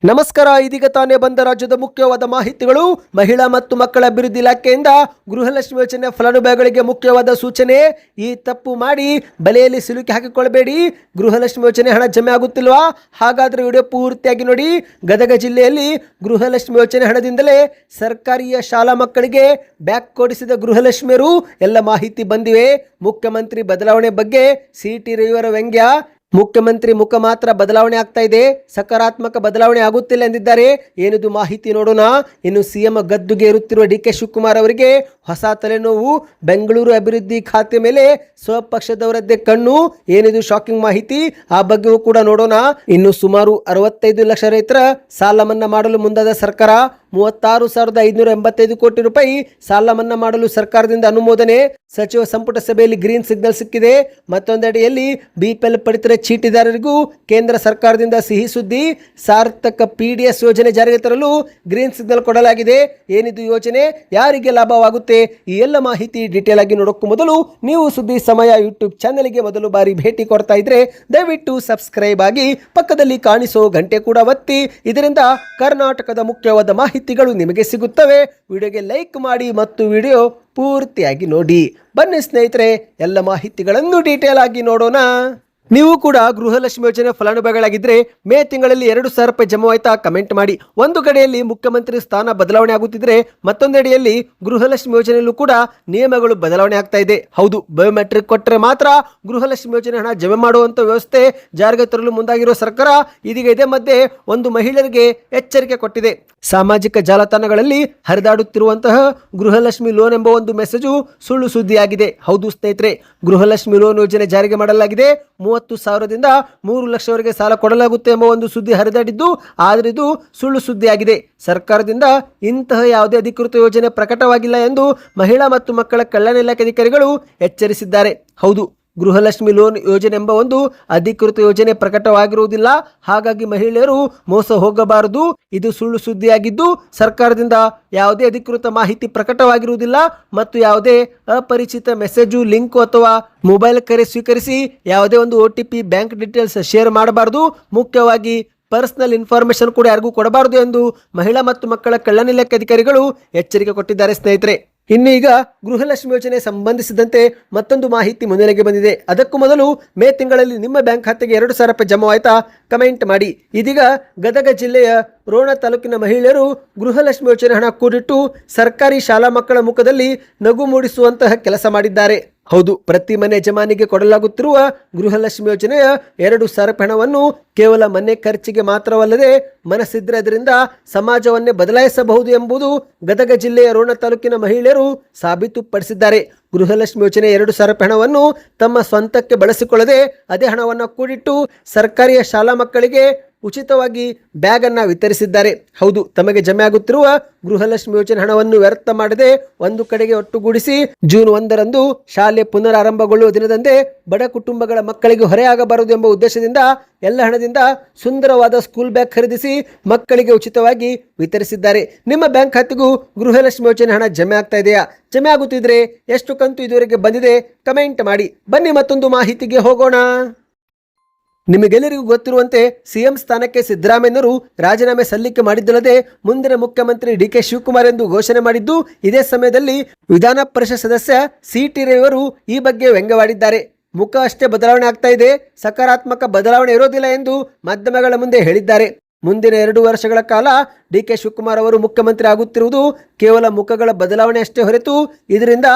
ನಮಸ್ಕಾರ. ಇದೀಗ ತಾನೇ ಬಂದ ರಾಜ್ಯದ ಮುಖ್ಯವಾದ ಮಾಹಿತಿಗಳು. ಮಹಿಳಾ ಮತ್ತು ಮಕ್ಕಳ ಅಭಿವೃದ್ಧಿ ಇಲಾಖೆಯಿಂದ ಗೃಹಲಕ್ಷ್ಮಿ ಯೋಜನೆ ಫಲಾನುಭವಿಗಳಿಗೆ ಮುಖ್ಯವಾದ ಸೂಚನೆ. ಈ ತಪ್ಪು ಮಾಡಿ ಬಲೆಯಲ್ಲಿ ಸಿಲುಕಿ ಹಾಕಿಕೊಳ್ಳಬೇಡಿ. ಗೃಹಲಕ್ಷ್ಮಿ ಯೋಜನೆ ಹಣ ಜಮೆ ಆಗುತ್ತಿಲ್ವಾ? ಹಾಗಾದ್ರೆ ವಿಡಿಯೋ ಪೂರ್ತಿಯಾಗಿ ನೋಡಿ. ಗದಗ ಜಿಲ್ಲೆಯಲ್ಲಿ ಗೃಹಲಕ್ಷ್ಮಿ ಯೋಜನೆ ಹಣದಿಂದಲೇ ಸರ್ಕಾರಿಯ ಶಾಲಾ ಮಕ್ಕಳಿಗೆ ಬ್ಯಾಗ್ ಕೊಡಿಸಿದ ಗೃಹಲಕ್ಷ್ಮಿಯರು ಎಲ್ಲ ಮಾಹಿತಿ ಬಂದಿವೆ. ಮುಖ್ಯಮಂತ್ರಿ ಬದಲಾವಣೆ ಬಗ್ಗೆ ಸಿಟಿ ರವಿಯವರ ವ್ಯಂಗ್ಯ. ಮುಖ್ಯಮಂತ್ರಿ ಮುಖ ಮಾತ್ರ ಬದಲಾವಣೆ ಆಗ್ತಾ ಇದೆ, ಸಕಾರಾತ್ಮಕ ಬದಲಾವಣೆ ಆಗುತ್ತಿಲ್ಲ ಎಂದಿದ್ದಾರೆ. ಏನಿದು ಮಾಹಿತಿ ನೋಡೋಣ. ಇನ್ನು ಸಿಎಂ ಗದ್ದುಗೆ ಇರುತ್ತಿರುವ ಡಿಕೆ ಶಿವಕುಮಾರ್ ಅವರಿಗೆ ಹೊಸ ತಲೆನೋವು. ಬೆಂಗಳೂರು ಅಭಿವೃದ್ಧಿ ಖಾತೆ ಮೇಲೆ ಸ್ವಪಕ್ಷದವರದ್ದೇ ಕಣ್ಣು. ಏನಿದು ಶಾಕಿಂಗ್ ಮಾಹಿತಿ, ಆ ಬಗ್ಗೆಯೂ ಕೂಡ ನೋಡೋಣ. ಇನ್ನು ಸುಮಾರು 65 ಲಕ್ಷ ರೈತರ ಸಾಲ ಮನ್ನಾ ಮಾಡಲು ಮುಂದಾದ ಸರ್ಕಾರ. 36,585 ಕೋಟಿ ರೂಪಾಯಿ ಸಾಲ ಮನ್ನಾ ಮಾಡಲು ಸರ್ಕಾರದಿಂದ ಅನುಮೋದನೆ. ಸಚಿವ ಸಂಪುಟ ಸಭೆಯಲ್ಲಿ ಗ್ರೀನ್ ಸಿಗ್ನಲ್ ಸಿಕ್ಕಿದೆ. ಮತ್ತೊಂದೆಡೆಯಲ್ಲಿ ಬಿಪಿಎಲ್ ಪಡಿತರ ಚೀಟಿದಾರರಿಗೂ ಕೇಂದ್ರ ಸರ್ಕಾರದಿಂದ ಸಿಹಿ ಸುದ್ದಿ. ಸಾರ್ಥಕ PDS ಯೋಜನೆ ಜಾರಿಗೆ ತರಲು ಗ್ರೀನ್ ಸಿಗ್ನಲ್ ಕೊಡಲಾಗಿದೆ. ಏನಿದು ಯೋಜನೆ, ಯಾರಿಗೆ ಲಾಭವಾಗುತ್ತೆ, ಈ ಎಲ್ಲ ಮಾಹಿತಿ ಡೀಟೇಲ್ ಆಗಿ ನೋಡೋಕ್ಕೂ ಮೊದಲು ನೀವು ಸುದ್ದಿ ಸಮಯ ಯೂಟ್ಯೂಬ್ ಚಾನೆಲ್ಗೆ ಮೊದಲು ಬಾರಿ ಭೇಟಿ ಕೊಡ್ತಾ ಇದ್ರೆ ದಯವಿಟ್ಟು ಸಬ್ಸ್ಕ್ರೈಬ್ ಆಗಿ ಪಕ್ಕದಲ್ಲಿ ಕಾಣಿಸೋ ಗಂಟೆ ಕೂಡ ಒತ್ತಿ. ಇದರಿಂದ ಕರ್ನಾಟಕದ ಮುಖ್ಯವಾದ ಮಾಹಿತಿಗಳು ನಿಮಗೆ ಸಿಗುತ್ತವೆ. ವಿಡಿಯೋಗೆ ಲೈಕ್ ಮಾಡಿ ಮತ್ತು ವಿಡಿಯೋ ಪೂರ್ತಿಯಾಗಿ ನೋಡಿ. ಬನ್ನಿ ಸ್ನೇಹಿತರೆ, ಎಲ್ಲ ಮಾಹಿತಿಗಳನ್ನು ಡೀಟೇಲ್ ಆಗಿ ನೋಡೋಣ. ನೀವು ಕೂಡ ಗೃಹಲಕ್ಷ್ಮಿ ಯೋಜನೆ ಫಲಾನುಭವಿಗಳಾಗಿದ್ದರೆ ಮೇ ತಿಂಗಳಲ್ಲಿ 2,000 ರೂಪಾಯಿ ಜಮಾವಾಯ್ತಾ? ಕಮೆಂಟ್ ಮಾಡಿ. ಒಂದು ಕಡೆಯಲ್ಲಿ ಮುಖ್ಯಮಂತ್ರಿ ಸ್ಥಾನ ಬದಲಾವಣೆ ಆಗುತ್ತಿದ್ರೆ ಮತ್ತೊಂದೆಡೆಯಲ್ಲಿ ಗೃಹಲಕ್ಷ್ಮಿ ಯೋಜನೆಯಲ್ಲೂ ಕೂಡ ನಿಯಮಗಳು ಬದಲಾವಣೆ ಆಗ್ತಾ ಇದೆ. ಹೌದು, ಬಯೋಮೆಟ್ರಿಕ್ ಕೊಟ್ಟರೆ ಮಾತ್ರ ಗೃಹಲಕ್ಷ್ಮಿ ಯೋಜನೆ ಹಣ ಜಮೆ ಮಾಡುವಂತ ವ್ಯವಸ್ಥೆ ಜಾರಿಗೆ ತರಲು ಮುಂದಾಗಿರುವ ಸರ್ಕಾರ ಇದೀಗ ಇದೇ ಮಧ್ಯೆ ಒಂದು ಮಹಿಳೆಯರಿಗೆ ಎಚ್ಚರಿಕೆ ಕೊಟ್ಟಿದೆ. ಸಾಮಾಜಿಕ ಜಾಲತಾಣಗಳಲ್ಲಿ ಹರಿದಾಡುತ್ತಿರುವಂತಹ ಗೃಹಲಕ್ಷ್ಮಿ ಲೋನ್ ಎಂಬ ಒಂದು ಮೆಸೇಜು ಸುಳ್ಳು ಸುದ್ದಿಯಾಗಿದೆ. ಹೌದು ಸ್ನೇಹಿತರೆ, ಗೃಹಲಕ್ಷ್ಮಿ ಲೋನ್ ಯೋಜನೆ ಜಾರಿಗೆ ಮಾಡಲಾಗಿದೆ. 30,000ದಿಂದ 3 ಲಕ್ಷವರೆಗೆ ಸಾಲ ಕೊಡಲಾಗುತ್ತೆ ಎಂಬ ಒಂದು ಸುದ್ದಿ ಹರಿದಾಡಿದ್ದು, ಆದರೆ ಇದು ಸುಳ್ಳು ಸುದ್ದಿಯಾಗಿದೆ. ಸರ್ಕಾರದಿಂದ ಇಂತಹ ಯಾವುದೇ ಅಧಿಕೃತ ಯೋಜನೆ ಪ್ರಕಟವಾಗಿಲ್ಲ ಎಂದು ಮಹಿಳಾ ಮತ್ತು ಮಕ್ಕಳ ಕಲ್ಯಾಣ ಇಲಾಖೆ ಅಧಿಕಾರಿಗಳು ಎಚ್ಚರಿಸಿದ್ದಾರೆ. ಹೌದು, ಗೃಹಲಕ್ಷ್ಮಿ ಲೋನ್ ಯೋಜನೆ ಎಂಬ ಒಂದು ಅಧಿಕೃತ ಯೋಜನೆ ಪ್ರಕಟವಾಗಿರುವುದಿಲ್ಲ. ಹಾಗಾಗಿ ಮಹಿಳೆಯರು ಮೋಸ ಹೋಗಬಾರದು. ಇದು ಸುಳ್ಳು ಸುದ್ದಿಯಾಗಿದ್ದು, ಸರ್ಕಾರದಿಂದ ಯಾವುದೇ ಅಧಿಕೃತ ಮಾಹಿತಿ ಪ್ರಕಟವಾಗಿರುವುದಿಲ್ಲ ಮತ್ತು ಯಾವುದೇ ಅಪರಿಚಿತ ಮೆಸೇಜು, ಲಿಂಕ್ ಅಥವಾ ಮೊಬೈಲ್ ಕರೆ ಸ್ವೀಕರಿಸಿ ಯಾವುದೇ ಒಂದು OTP, ಬ್ಯಾಂಕ್ ಡೀಟೇಲ್ಸ್ ಶೇರ್ ಮಾಡಬಾರದು. ಮುಖ್ಯವಾಗಿ ಪರ್ಸನಲ್ ಇನ್ಫಾರ್ಮೇಶನ್ ಕೂಡ ಯಾರಿಗೂ ಕೊಡಬಾರದು ಎಂದು ಮಹಿಳಾ ಮತ್ತು ಮಕ್ಕಳ ಕಲ್ಯಾಣ ಇಲಾಖೆ ಅಧಿಕಾರಿಗಳು ಎಚ್ಚರಿಕೆ ಕೊಟ್ಟಿದ್ದಾರೆ ಸ್ನೇಹಿತರೆ. ಇನ್ನು ಈಗ ಗೃಹಲಕ್ಷ್ಮಿ ಯೋಜನೆ ಸಂಬಂಧಿಸಿದಂತೆ ಮತ್ತೊಂದು ಮಾಹಿತಿ ಮುನ್ನೆಲೆಗೆ ಬಂದಿದೆ. ಅದಕ್ಕೂ ಮೊದಲು ಮೇ ತಿಂಗಳಲ್ಲಿ ನಿಮ್ಮ ಬ್ಯಾಂಕ್ ಖಾತೆಗೆ 2,000 ರೂಪಾಯಿ ಜಮಾವಾಯ್ತಾ? ಕಮೆಂಟ್ ಮಾಡಿ. ಇದೀಗ ಗದಗ ಜಿಲ್ಲೆಯ ರೋಣ ತಾಲೂಕಿನ ಮಹಿಳೆಯರು ಗೃಹಲಕ್ಷ್ಮಿ ಯೋಜನೆ ಹಣ ಕೂಡಿಟ್ಟು ಸರ್ಕಾರಿ ಶಾಲಾ ಮಕ್ಕಳ ಮುಖದಲ್ಲಿ ನಗು ಮೂಡಿಸುವಂತಹ ಕೆಲಸ ಮಾಡಿದ್ದಾರೆ. ಹೌದು, ಪ್ರತಿ ಮನೆ ಯಜಮಾನಿಗೆ ಕೊಡಲಾಗುತ್ತಿರುವ ಗೃಹಲಕ್ಷ್ಮಿ ಯೋಜನೆಯ 2,000 ರೂಪಾಯಿ ಹಣವನ್ನು ಕೇವಲ ಮನೆ ಖರ್ಚಿಗೆ ಮಾತ್ರವಲ್ಲದೆ ಮನಸ್ಸಿದ್ರೆ ಅದರಿಂದ ಸಮಾಜವನ್ನೇ ಬದಲಾಯಿಸಬಹುದು ಎಂಬುದು ಗದಗ ಜಿಲ್ಲೆಯ ರೋಣ ತಾಲೂಕಿನ ಮಹಿಳೆಯರು ಸಾಬೀತುಪಡಿಸಿದ್ದಾರೆ. ಗೃಹಲಕ್ಷ್ಮಿ ಯೋಜನೆ 2,000 ರೂಪಾಯಿ ಹಣವನ್ನು ತಮ್ಮ ಸ್ವಂತಕ್ಕೆ ಬಳಸಿಕೊಳ್ಳದೆ ಅದೇ ಹಣವನ್ನು ಕೂಡಿಟ್ಟು ಸರ್ಕಾರಿಯ ಶಾಲಾ ಮಕ್ಕಳಿಗೆ ಉಚಿತವಾಗಿ ಬ್ಯಾಗ್ ಅನ್ನು ವಿತರಿಸಿದ್ದಾರೆ. ಹೌದು, ತಮಗೆ ಜಮೆ ಆಗುತ್ತಿರುವ ಗೃಹಲಕ್ಷ್ಮಿ ಯೋಜನೆ ಹಣವನ್ನು ವ್ಯರ್ಥ ಮಾಡದೆ ಒಂದು ಕಡೆಗೆ ಒಟ್ಟುಗೂಡಿಸಿ ಜೂನ್ 1ರಂದು ಶಾಲೆ ಪುನರಾರಂಭಗೊಳ್ಳುವ ದಿನದಂದೇ ಬಡ ಕುಟುಂಬಗಳ ಮಕ್ಕಳಿಗೆ ಹೊರೆಯಾಗಬಾರದು ಎಂಬ ಉದ್ದೇಶದಿಂದ ಎಲ್ಲ ಹಣದಿಂದ ಸುಂದರವಾದ ಸ್ಕೂಲ್ ಬ್ಯಾಗ್ ಖರೀದಿಸಿ ಮಕ್ಕಳಿಗೆ ಉಚಿತವಾಗಿ ವಿತರಿಸಿದ್ದಾರೆ. ನಿಮ್ಮ ಬ್ಯಾಂಕ್ ಖಾತೆಗೂ ಗೃಹಲಕ್ಷ್ಮಿ ಯೋಜನೆ ಹಣ ಜಮೆ ಆಗ್ತಾ ಇದೆಯಾ? ಜಮೆ ಆಗುತ್ತಿದ್ರೆ ಎಷ್ಟು ಕಂತು ಇದುವರೆಗೆ ಬಂದಿದೆ? ಕಮೆಂಟ್ ಮಾಡಿ. ಬನ್ನಿ ಮತ್ತೊಂದು ಮಾಹಿತಿಗೆ ಹೋಗೋಣ. ನಿಮಗೆಲ್ಲರಿಗೂ ಗೊತ್ತಿರುವಂತೆ ಸಿಎಂ ಸ್ಥಾನಕ್ಕೆ ಸಿದ್ದರಾಮಯ್ಯನವರು ರಾಜೀನಾಮೆ ಸಲ್ಲಿಕೆ ಮಾಡಿದ್ದಲ್ಲದೆ ಮುಂದಿನ ಮುಖ್ಯಮಂತ್ರಿ DK ಶಿವಕುಮಾರ್ ಎಂದು ಘೋಷಣೆ ಮಾಡಿದ್ದು, ಇದೇ ಸಮಯದಲ್ಲಿ ವಿಧಾನ ಪರಿಷತ್ ಸದಸ್ಯ CT ರವಿಯವರು ಈ ಬಗ್ಗೆ ವ್ಯಂಗ್ಯವಾಡಿದ್ದಾರೆ. ಮುಖ ಅಷ್ಟೇ ಬದಲಾವಣೆ ಆಗ್ತಾ ಇದೆ, ಸಕಾರಾತ್ಮಕ ಬದಲಾವಣೆ ಇರೋದಿಲ್ಲ ಎಂದು ಮಾಧ್ಯಮಗಳ ಮುಂದೆ ಹೇಳಿದ್ದಾರೆ. ಮುಂದಿನ 2 ವರ್ಷಗಳ ಕಾಲ DK ಶಿವಕುಮಾರ್ ಅವರು ಮುಖ್ಯಮಂತ್ರಿ ಆಗುತ್ತಿರುವುದು ಕೇವಲ ಮುಖಗಳ ಬದಲಾವಣೆ ಅಷ್ಟೇ ಹೊರತು ಇದರಿಂದ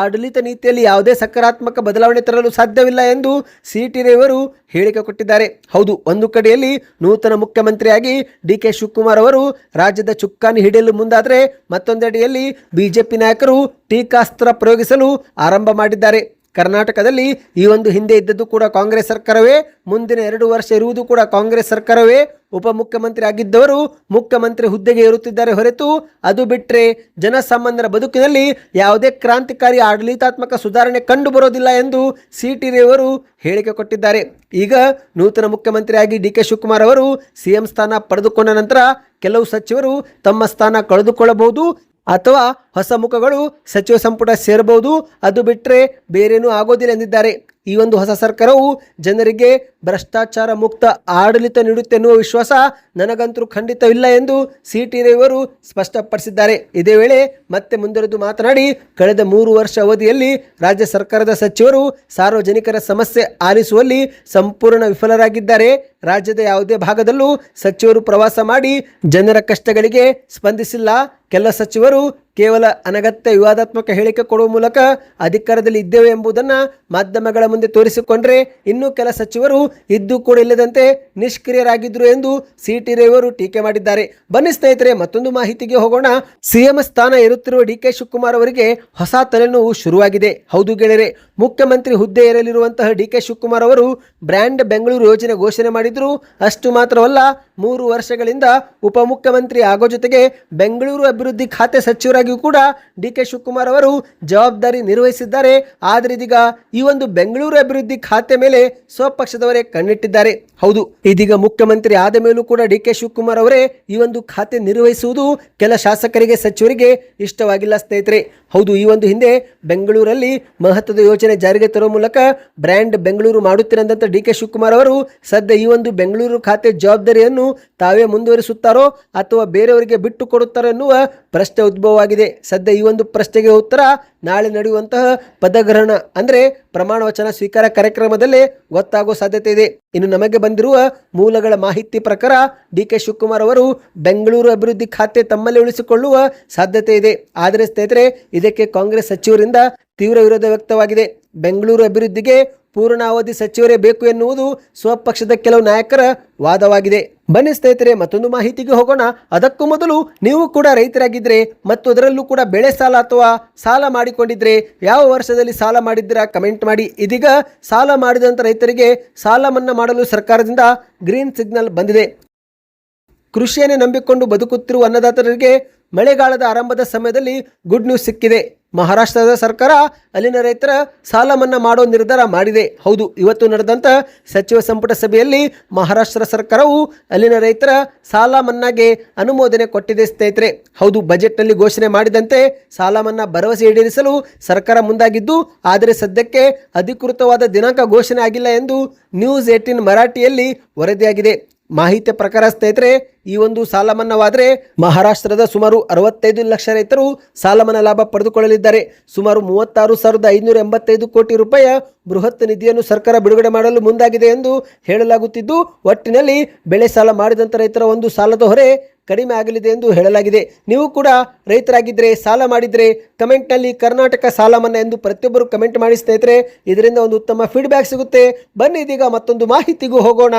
ಆಡಳಿತ ನೀತಿಯಲ್ಲಿ ಯಾವುದೇ ಸಕಾರಾತ್ಮಕ ಬದಲಾವಣೆ ತರಲು ಸಾಧ್ಯವಿಲ್ಲ ಎಂದು CT ರವಿಯವರು ಹೇಳಿಕೆ ಕೊಟ್ಟಿದ್ದಾರೆ. ಹೌದು, ಒಂದು ಕಡೆಯಲ್ಲಿ ನೂತನ ಮುಖ್ಯಮಂತ್ರಿಯಾಗಿ DK ಶಿವಕುಮಾರ್ ಅವರು ರಾಜ್ಯದ ಚುಕ್ಕಾಣಿ ಹಿಡಿಯಲು ಮುಂದಾದರೆ ಮತ್ತೊಂದೆಡೆಯಲ್ಲಿ ಬಿಜೆಪಿ ನಾಯಕರು ಟೀಕಾಸ್ತ್ರ ಪ್ರಯೋಗಿಸಲು ಆರಂಭ ಮಾಡಿದ್ದಾರೆ. ಕರ್ನಾಟಕದಲ್ಲಿ ಈ ಒಂದು ಹಿಂದೆ ಇದ್ದದ್ದು ಕೂಡ ಕಾಂಗ್ರೆಸ್ ಸರ್ಕಾರವೇ, ಮುಂದಿನ 2 ವರ್ಷ ಇರುವುದು ಕೂಡ ಕಾಂಗ್ರೆಸ್ ಸರ್ಕಾರವೇ. ಉಪಮುಖ್ಯಮಂತ್ರಿ ಆಗಿದ್ದವರು ಮುಖ್ಯಮಂತ್ರಿ ಹುದ್ದೆಗೆ ಏರುತ್ತಿದ್ದಾರೆ ಹೊರತು ಅದು ಬಿಟ್ಟರೆ ಜನಸಾಮಾನ್ಯರ ಬದುಕಿನಲ್ಲಿ ಯಾವುದೇ ಕ್ರಾಂತಿಕಾರಿ ಆಡಳಿತಾತ್ಮಕ ಸುಧಾರಣೆ ಕಂಡು ಬರೋದಿಲ್ಲ ಎಂದು CT ರವಿಯವರು ಹೇಳಿಕೆ ಕೊಟ್ಟಿದ್ದಾರೆ. ಈಗ ನೂತನ ಮುಖ್ಯಮಂತ್ರಿಯಾಗಿ DK ಶಿವಕುಮಾರ್ ಅವರು CM ಸ್ಥಾನ ಪಡೆದುಕೊಂಡ ನಂತರ ಕೆಲವು ಸಚಿವರು ತಮ್ಮ ಸ್ಥಾನ ಕಳೆದುಕೊಳ್ಳಬಹುದು ಅಥವಾ ಹೊಸ ಮುಖಗಳು ಸಚಿವ ಸಂಪುಟ ಸೇರಬಹುದು, ಅದು ಬಿಟ್ಟರೆ ಬೇರೇನೂ ಆಗೋದಿಲ್ಲ ಎಂದಿದ್ದಾರೆ. ಈ ಒಂದು ಹೊಸ ಸರ್ಕಾರವು ಜನರಿಗೆ ಭ್ರಷ್ಟಾಚಾರ ಮುಕ್ತ ಆಡಳಿತ ನೀಡುತ್ತೆ ಎನ್ನುವ ವಿಶ್ವಾಸ ನನಗಂತೂ ಖಂಡಿತವಿಲ್ಲ ಎಂದು ಸಿ.ಟಿ. ರವಿಯವರು ಸ್ಪಷ್ಟಪಡಿಸಿದ್ದಾರೆ. ಇದೇ ವೇಳೆ ಮತ್ತೆ ಮುಂದುವರೆದು ಮಾತನಾಡಿ, ಕಳೆದ 3 ವರ್ಷ ಅವಧಿಯಲ್ಲಿ ರಾಜ್ಯ ಸರ್ಕಾರದ ಸಚಿವರು ಸಾರ್ವಜನಿಕರ ಸಮಸ್ಯೆ ಆಲಿಸುವಲ್ಲಿ ಸಂಪೂರ್ಣ ವಿಫಲರಾಗಿದ್ದಾರೆ. ರಾಜ್ಯದ ಯಾವುದೇ ಭಾಗದಲ್ಲೂ ಸಚಿವರು ಪ್ರವಾಸ ಮಾಡಿ ಜನರ ಕಷ್ಟಗಳಿಗೆ ಸ್ಪಂದಿಸಿಲ್ಲ. ಕೆಲ ಸಚಿವರು ಕೇವಲ ಅನಗತ್ಯ ವಿವಾದಾತ್ಮಕ ಹೇಳಿಕೆ ಕೊಡುವ ಮೂಲಕ ಅಧಿಕಾರದಲ್ಲಿ ಇದ್ದೇವೆ ಎಂಬುದನ್ನು ಮಾಧ್ಯಮಗಳ ಮುಂದೆ ತೋರಿಸಿಕೊಂಡ್ರೆ, ಇನ್ನು ಕೆಲ ಸಚಿವರು ಇದ್ದು ಕೂಡ ಇಲ್ಲದಂತೆ ನಿಷ್ಕ್ರಿಯರಾಗಿದ್ರು ಎಂದು ಸಿ.ಟಿ. ರವಿಯವರು ಟೀಕೆ ಮಾಡಿದ್ದಾರೆ. ಬನ್ನಿ ಸ್ನೇಹಿತರೆ, ಮತ್ತೊಂದು ಮಾಹಿತಿಗೆ ಹೋಗೋಣ. ಸಿಎಂ ಸ್ಥಾನ ಏರುತ್ತಿರುವ ಡಿ.ಕೆ. ಶಿವಕುಮಾರ್ ಅವರಿಗೆ ಹೊಸ ತಲೆನೋವು ಶುರುವಾಗಿದೆ. ಹೌದು ಗೆಳೆಯರೆ, ಮುಖ್ಯಮಂತ್ರಿ ಹುದ್ದೆ ಏರಲಿರುವಂತಹ ಡಿ.ಕೆ. ಶಿವಕುಮಾರ್ ಅವರು ಬ್ರ್ಯಾಂಡ್ ಬೆಂಗಳೂರು ಯೋಜನೆ ಘೋಷಣೆ ಮಾಡಿದ್ರು. ಅಷ್ಟು ಮಾತ್ರವಲ್ಲ, 3 ವರ್ಷಗಳಿಂದ ಉಪಮುಖ್ಯಮಂತ್ರಿ ಆಗೋ ಜೊತೆಗೆ ಬೆಂಗಳೂರು ಅಭಿವೃದ್ಧಿ ಖಾತೆ ಸಚಿವರಾಗಿಯೂ ಕೂಡ ಡಿ.ಕೆ. ಶಿವಕುಮಾರ್ ಅವರು ಜವಾಬ್ದಾರಿ ನಿರ್ವಹಿಸಿದ್ದಾರೆ. ಆದರೆ ಇದೀಗ ಈ ಒಂದು ಬೆಂಗಳೂರು ಅಭಿವೃದ್ಧಿ ಖಾತೆ ಮೇಲೆ ಸ್ವಪಕ್ಷದವರೇ ಕಣ್ಣಿಟ್ಟಿದ್ದಾರೆ. ಹೌದು, ಇದೀಗ ಮುಖ್ಯಮಂತ್ರಿ ಆದ ಮೇಲೂ ಕೂಡ ಡಿ.ಕೆ. ಶಿವಕುಮಾರ್ ಅವರೇ ಈ ಒಂದು ಖಾತೆ ನಿರ್ವಹಿಸುವುದು ಕೆಲ ಶಾಸಕರಿಗೆ, ಸಚಿವರಿಗೆ ಇಷ್ಟವಾಗಿಲ್ಲ ಸ್ನೇಹಿತರೆ. ಹೌದು, ಈ ಒಂದು ಹಿಂದೆ ಬೆಂಗಳೂರಲ್ಲಿ ಮಹತ್ವದ ಯೋಜನೆ ಜಾರಿಗೆ ತರುವ ಮೂಲಕ ಬ್ರ್ಯಾಂಡ್ ಬೆಂಗಳೂರು ಮಾಡುತ್ತಿರಂತ ಡಿ.ಕೆ. ಶಿವಕುಮಾರ್ ಅವರು ಸದ್ಯ ಈ ಒಂದು ಬೆಂಗಳೂರು ಖಾತೆ ಜವಾಬ್ದಾರಿಯನ್ನು ತಾವೇ ಮುಂದುವರಿಸುತ್ತಾರೋ ಅಥವಾ ಬೇರೆಯವರಿಗೆ ಬಿಟ್ಟು ಕೊಡುತ್ತಾರೋ ಎನ್ನುವ ಪ್ರಶ್ನೆ ಉದ್ಭವವಾಗಿದೆ. ಸದ್ಯ ಈ ಒಂದು ಪ್ರಶ್ನೆಗೆ ಉತ್ತರ ನಾಳೆ ನಡೆಯುವಂತಹ ಪದಗ್ರಹಣ ಅಂದರೆ ಪ್ರಮಾಣ ವಚನ ಸ್ವೀಕಾರ ಕಾರ್ಯಕ್ರಮದಲ್ಲೇ ಗೊತ್ತಾಗುವ ಸಾಧ್ಯತೆ ಇದೆ. ಇನ್ನು ನಮಗೆ ಬಂದಿರುವ ಮೂಲಗಳ ಮಾಹಿತಿ ಪ್ರಕಾರ ಡಿ.ಕೆ. ಶಿವಕುಮಾರ್ ಅವರು ಬೆಂಗಳೂರು ಅಭಿವೃದ್ಧಿ ಖಾತೆ ತಮ್ಮಲ್ಲಿ ಉಳಿಸಿಕೊಳ್ಳುವ ಸಾಧ್ಯತೆ ಇದೆ. ಆದರೆ ಸ್ನೇಹಿತರೆ, ಇದಕ್ಕೆ ಕಾಂಗ್ರೆಸ್ ಸಚಿವರಿಂದ ತೀವ್ರ ವಿರೋಧ ವ್ಯಕ್ತವಾಗಿದೆ. ಬೆಂಗಳೂರು ಅಭಿವೃದ್ಧಿಗೆ ಪೂರ್ಣಾವಧಿ ಸಚಿವರೇ ಬೇಕು ಎನ್ನುವುದು ಸ್ವಪಕ್ಷದ ಕೆಲವು ನಾಯಕರ ವಾದವಾಗಿದೆ. ಬನ್ನಿ ಸ್ನೇಹಿತರೆ, ಮತ್ತೊಂದು ಮಾಹಿತಿಗೆ ಹೋಗೋಣ. ಅದಕ್ಕೂ ಮೊದಲು ನೀವು ಕೂಡ ರೈತರಾಗಿದ್ದರೆ ಮತ್ತು ಅದರಲ್ಲೂ ಕೂಡ ಬೆಳೆ ಸಾಲ ಅಥವಾ ಸಾಲ ಮಾಡಿಕೊಂಡಿದ್ರೆ ಯಾವ ವರ್ಷದಲ್ಲಿ ಸಾಲ ಮಾಡಿದ್ದೀರಾ ಕಮೆಂಟ್ ಮಾಡಿ. ಇದೀಗ ಸಾಲ ಮಾಡಿದಂಥ ರೈತರಿಗೆ ಸಾಲ ಮನ್ನಾ ಮಾಡಲು ಸರ್ಕಾರದಿಂದ ಗ್ರೀನ್ ಸಿಗ್ನಲ್ ಬಂದಿದೆ. ಕೃಷಿಯನ್ನೇ ನಂಬಿಕೊಂಡು ಬದುಕುತ್ತಿರುವ ಅನ್ನದಾತರಿಗೆ ಮಳೆಗಾಲದ ಆರಂಭದ ಸಮಯದಲ್ಲಿ ಗುಡ್ ನ್ಯೂಸ್ ಸಿಕ್ಕಿದೆ. ಮಹಾರಾಷ್ಟ್ರದ ಸರ್ಕಾರ ಅಲ್ಲಿನ ರೈತರ ಸಾಲ ಮನ್ನಾ ಮಾಡೋ ನಿರ್ಧಾರ ಮಾಡಿದೆ. ಹೌದು, ಇವತ್ತು ನಡೆದಂಥ ಸಚಿವ ಸಂಪುಟ ಸಭೆಯಲ್ಲಿ ಮಹಾರಾಷ್ಟ್ರ ಸರ್ಕಾರವು ಅಲ್ಲಿನ ರೈತರ ಸಾಲ ಮನ್ನಾಗೆ ಅನುಮೋದನೆ ಕೊಟ್ಟಿದೆ ಸ್ನೇಹಿತರೆ. ಹೌದು, ಬಜೆಟ್ನಲ್ಲಿ ಘೋಷಣೆ ಮಾಡಿದಂತೆ ಸಾಲ ಮನ್ನಾ ಭರವಸೆ ಈಡೇರಿಸಲು ಸರ್ಕಾರ ಮುಂದಾಗಿದ್ದು, ಆದರೆ ಸದ್ಯಕ್ಕೆ ಅಧಿಕೃತವಾದ ದಿನಾಂಕ ಘೋಷಣೆ ಆಗಿಲ್ಲ ಎಂದು ನ್ಯೂಸ್ 18 ಮರಾಠಿಯಲ್ಲಿ ವರದಿಯಾಗಿದೆ. ಮಾಹಿತಿ ಪ್ರಕಾರ ಸ್ನೇಹಿತರೆ, ಈ ಒಂದು ಸಾಲ ಮನ್ನಾವಾದರೆ ಮಹಾರಾಷ್ಟ್ರದ ಸುಮಾರು 65 ಲಕ್ಷ ರೈತರು ಸಾಲ ಮನ್ನಾ ಲಾಭ ಪಡೆದುಕೊಳ್ಳಲಿದ್ದಾರೆ. ಸುಮಾರು 36,585 ಕೋಟಿ ರೂಪಾಯಿ ಬೃಹತ್ ನಿಧಿಯನ್ನು ಸರ್ಕಾರ ಬಿಡುಗಡೆ ಮಾಡಲು ಮುಂದಾಗಿದೆ ಎಂದು ಹೇಳಲಾಗುತ್ತಿದ್ದು, ಒಟ್ಟಿನಲ್ಲಿ ಬೆಳೆ ಸಾಲ ಮಾಡಿದಂಥ ರೈತರ ಒಂದು ಸಾಲದ ಹೊರೆ ಕಡಿಮೆ ಆಗಲಿದೆ ಎಂದು ಹೇಳಲಾಗಿದೆ. ನೀವು ಕೂಡ ರೈತರಾಗಿದ್ದರೆ, ಸಾಲ ಮಾಡಿದರೆ ಕಮೆಂಟ್ನಲ್ಲಿ ಕರ್ನಾಟಕ ಸಾಲ ಮನ್ನಾ ಎಂದು ಪ್ರತಿಯೊಬ್ಬರು ಕಮೆಂಟ್ ಮಾಡಿ ಸ್ನೇಹಿತರೆ. ಇದರಿಂದ ಒಂದು ಉತ್ತಮ ಫೀಡ್ಬ್ಯಾಕ್ ಸಿಗುತ್ತೆ. ಬನ್ನಿ ಇದೀಗ ಮತ್ತೊಂದು ಮಾಹಿತಿಗೂ ಹೋಗೋಣ.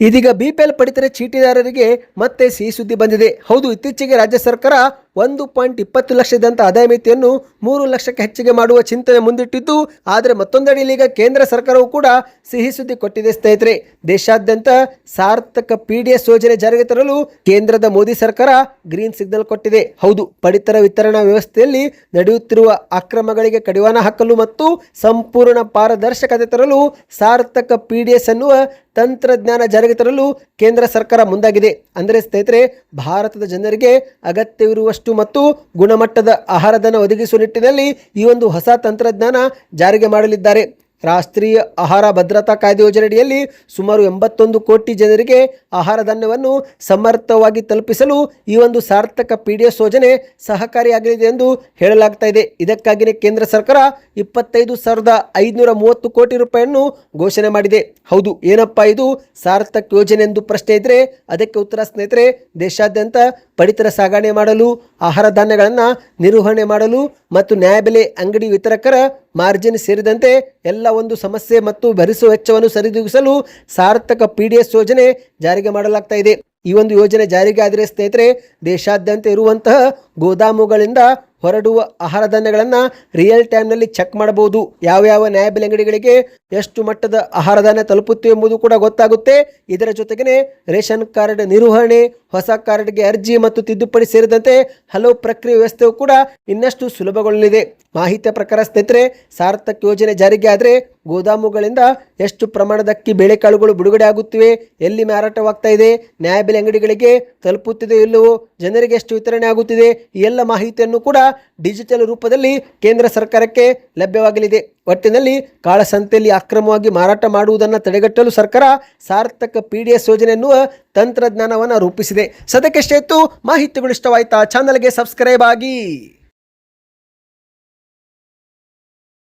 ಇದೀಗ BPL ಪಡಿತರ ಚೀಟಿದಾರರಿಗೆ ಮತ್ತೆ ಸಿಹಿ ಸುದ್ದಿ ಬಂದಿದೆ. ಹೌದು, ಇತ್ತೀಚೆಗೆ ರಾಜ್ಯ ಸರ್ಕಾರ 1.20 ಲಕ್ಷದಂತ ಆದಾಯ ಮಿತಿಯನ್ನು 3 ಲಕ್ಷಕ್ಕೆ ಹೆಚ್ಚಿಗೆ ಮಾಡುವ ಚಿಂತನೆ ಮುಂದಿಟ್ಟಿದ್ದು, ಆದರೆ ಮತ್ತೊಂದೆಡೆಯಲ್ಲಿ ಈಗ ಕೇಂದ್ರ ಸರ್ಕಾರವು ಕೂಡ ಸಿಹಿ ಸುದ್ದಿ ಕೊಟ್ಟಿದೆ ಸ್ನೇಹಿತರೆ. ದೇಶಾದ್ಯಂತ ಸಾರ್ಥಕ PDS ಯೋಜನೆ ಜಾರಿಗೆ ತರಲು ಕೇಂದ್ರದ ಮೋದಿ ಸರ್ಕಾರ ಗ್ರೀನ್ ಸಿಗ್ನಲ್ ಕೊಟ್ಟಿದೆ. ಹೌದು, ಪಡಿತರ ವಿತರಣಾ ವ್ಯವಸ್ಥೆಯಲ್ಲಿ ನಡೆಯುತ್ತಿರುವ ಅಕ್ರಮಗಳಿಗೆ ಕಡಿವಾಣ ಹಾಕಲು ಮತ್ತು ಸಂಪೂರ್ಣ ಪಾರದರ್ಶಕತೆ ತರಲು ಸಾರ್ಥಕ PDS ಅನ್ನುವ ತಂತ್ರಜ್ಞಾನ ಜಾರಿಗೆ ತರಲು ಕೇಂದ್ರ ಸರ್ಕಾರ ಮುಂದಾಗಿದೆ. ಅಂದರೆ ಸ್ನೇಹಿತರೆ, ಭಾರತದ ಜನರಿಗೆ ಅಗತ್ಯವಿರುವಷ್ಟು ಮತ್ತು ಗುಣಮಟ್ಟದ ಆಹಾರಧನ ಒದಗಿಸುವ ನಿಟ್ಟಿನಲ್ಲಿ ಈ ಒಂದು ಹೊಸ ತಂತ್ರಜ್ಞಾನ ಜಾರಿಗೆ ಮಾಡಲಿದ್ದಾರೆ. ರಾಷ್ಟ್ರೀಯ ಆಹಾರ ಭದ್ರತಾ ಕಾಯ್ದೆ ಯೋಜನೆಯಡಿಯಲ್ಲಿ ಸುಮಾರು 81 ಕೋಟಿ ಜನರಿಗೆ ಆಹಾರ ಧಾನ್ಯವನ್ನು ಸಮರ್ಥವಾಗಿ ತಲುಪಿಸಲು ಈ ಒಂದು ಸಾರ್ಥಕ PDS ಯೋಜನೆ ಸಹಕಾರಿಯಾಗಲಿದೆ ಎಂದು ಹೇಳಲಾಗ್ತಾ ಇದೆ. ಇದಕ್ಕಾಗಿಯೇ ಕೇಂದ್ರ ಸರ್ಕಾರ 25,530 ಕೋಟಿ ರೂಪಾಯಿಯನ್ನು ಘೋಷಣೆ ಮಾಡಿದೆ. ಹೌದು, ಏನಪ್ಪಾ ಇದು ಸಾರ್ಥಕ್ ಯೋಜನೆ ಎಂದು ಪ್ರಶ್ನೆ ಇದ್ರೆ ಅದಕ್ಕೆ ಉತ್ತರ ಸ್ನೇಹಿತರೆ, ದೇಶಾದ್ಯಂತ ಪಡಿತರ ಸಾಗಣೆ ಮಾಡಲು, ಆಹಾರ ಧಾನ್ಯಗಳನ್ನು ನಿರ್ವಹಣೆ ಮಾಡಲು ಮತ್ತು ನ್ಯಾಯಬೆಲೆ ಅಂಗಡಿ ವಿತರಕರ ಮಾರ್ಜಿನ್ ಸೇರಿದಂತೆ ಎಲ್ಲ ಒಂದು ಸಮಸ್ಯೆ ಮತ್ತು ಭರಿಸುವ ವೆಚ್ಚವನ್ನು ಸರಿದೂಗಿಸಲು ಸಾರ್ಥಕ PDS ಯೋಜನೆ ಜಾರಿಗೆ ಮಾಡಲಾಗ್ತಾ ಇದೆ. ಈ ಒಂದು ಯೋಜನೆ ಜಾರಿಗೆ ಆದರೆ ಸ್ನೇಹಿತರೆ, ದೇಶಾದ್ಯಂತ ಇರುವಂತಹ ಗೋದಾಮುಗಳಿಂದ ಹೊರಡುವ ಆಹಾರ ಧಾನ್ಯಗಳನ್ನು ರಿಯಲ್ ಟೈಮ್ನಲ್ಲಿ ಚೆಕ್ ಮಾಡಬಹುದು. ಯಾವ ನ್ಯಾಯಬೆಲೆ ಅಂಗಡಿಗಳಿಗೆ ಎಷ್ಟು ಮಟ್ಟದ ಆಹಾರ ಧಾನ್ಯ ತಲುಪುತ್ತೆ ಎಂಬುದು ಕೂಡ ಗೊತ್ತಾಗುತ್ತೆ. ಇದರ ಜೊತೆಗೇ ರೇಷನ್ ಕಾರ್ಡ್ ನಿರ್ವಹಣೆ, ಹೊಸ ಕಾರ್ಡ್ಗೆ ಅರ್ಜಿ ಮತ್ತು ತಿದ್ದುಪಡಿ ಸೇರಿದಂತೆ ಹಲವು ಪ್ರಕ್ರಿಯೆ ವ್ಯವಸ್ಥೆಯು ಕೂಡ ಇನ್ನಷ್ಟು ಸುಲಭಗೊಳ್ಳಲಿದೆ. ಮಾಹಿತಿಯ ಪ್ರಕಾರ ಸ್ನೇಹಿತರೆ, ಸಾರ್ಥಕ್ ಯೋಜನೆ ಜಾರಿಗೆ ಆದರೆ ಗೋದಾಮುಗಳಿಂದ ಎಷ್ಟು ಪ್ರಮಾಣದ ಅಕ್ಕಿ ಬೇಳೆಕಾಳುಗಳು ಬಿಡುಗಡೆ ಆಗುತ್ತಿವೆ, ಎಲ್ಲಿ ಮಾರಾಟವಾಗ್ತಾ ಇದೆ, ನ್ಯಾಯಬೆಲೆ ಅಂಗಡಿಗಳಿಗೆ ತಲುಪುತ್ತಿದೆ ಇಲ್ಲವೋ, ಜನರಿಗೆ ಎಷ್ಟು ವಿತರಣೆ ಆಗುತ್ತಿದೆ, ಈ ಎಲ್ಲ ಮಾಹಿತಿಯನ್ನು ಕೂಡ ಡಿಜಿಟಲ್ ರೂಪದಲ್ಲಿ ಕೇಂದ್ರ ಸರ್ಕಾರಕ್ಕೆ ಲಭ್ಯವಾಗಲಿದೆ. ಒಟ್ಟಿನಲ್ಲಿ ಕಾಳಸಂತೆಯಲ್ಲಿ ಅಕ್ರಮವಾಗಿ ಮಾರಾಟ ಮಾಡುವುದನ್ನು ತಡೆಗಟ್ಟಲು ಸರ್ಕಾರ ಸಾರ್ಥಕ PDS ಯೋಜನೆ ಎನ್ನುವ ತಂತ್ರಜ್ಞಾನವನ್ನು ರೂಪಿಸಿದೆ. ಸದ್ಯಕ್ಕೆ ಇಷ್ಟ ಇತ್ತು. ಮಾಹಿತಿಗಳು ಇಷ್ಟವಾಯ್ತಾ? ಚಾನಲ್ಗೆ ಸಬ್ಸ್ಕ್ರೈಬ್ ಆಗಿ.